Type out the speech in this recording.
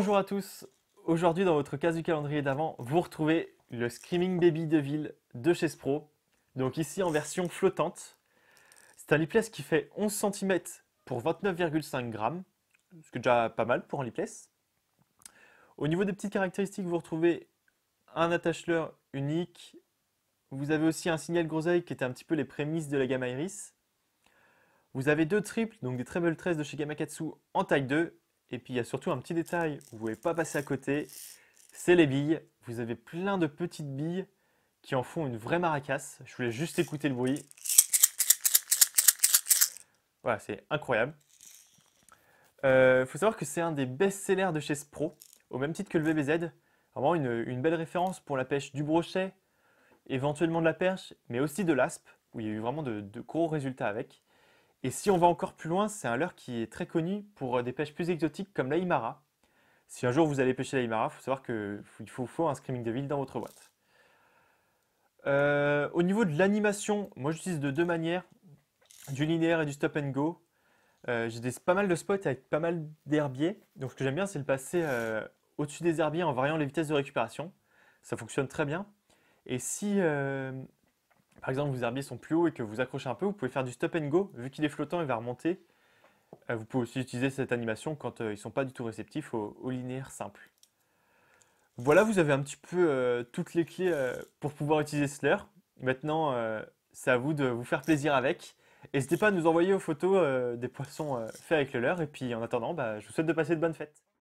Bonjour à tous, aujourd'hui dans votre case du calendrier d'avant, vous retrouvez le Screaming Baby de Ville de chez Spro. Donc ici en version flottante. C'est un lipless qui fait 11 cm pour 29,5 grammes, ce qui est déjà pas mal pour un lipless. Au niveau des petites caractéristiques, vous retrouvez un attache-leurre unique. Vous avez aussi un signal groseille qui était un petit peu les prémices de la gamme Iris. Vous avez deux triples, donc des treble 13 de chez Gamakatsu en taille 2. Et puis il y a surtout un petit détail, vous ne pouvez pas passer à côté, c'est les billes. Vous avez plein de petites billes qui en font une vraie maracasse. Je voulais juste écouter le bruit. Voilà, c'est incroyable. Faut savoir que c'est un des best-sellers de chez Spro, au même titre que le VBZ. Vraiment une belle référence pour la pêche du brochet, éventuellement de la perche, mais aussi de l'aspe, où il y a eu vraiment de gros résultats avec. Et si on va encore plus loin, c'est un leurre qui est très connu pour des pêches plus exotiques comme l'Aimara. Si un jour vous allez pêcher l'Aimara, il faut savoir qu'il faut un screaming de ville dans votre boîte. Au niveau de l'animation, moi j'utilise de deux manières, du linéaire et du stop and go. J'ai pas mal de spots avec pas mal d'herbiers. Donc ce que j'aime bien, c'est le passer au-dessus des herbiers en variant les vitesses de récupération. Ça fonctionne très bien. Et si par exemple vos herbiers sont plus hauts et que vous accrochez un peu, vous pouvez faire du stop and go. Vu qu'il est flottant, il va remonter. Vous pouvez aussi utiliser cette animation quand ils ne sont pas du tout réceptifs au linéaire simple. Voilà, vous avez un petit peu toutes les clés pour pouvoir utiliser ce leurre. Maintenant, c'est à vous de vous faire plaisir avec. N'hésitez pas à nous envoyer aux photos des poissons faits avec le leurre. Et puis en attendant, je vous souhaite de passer de bonnes fêtes.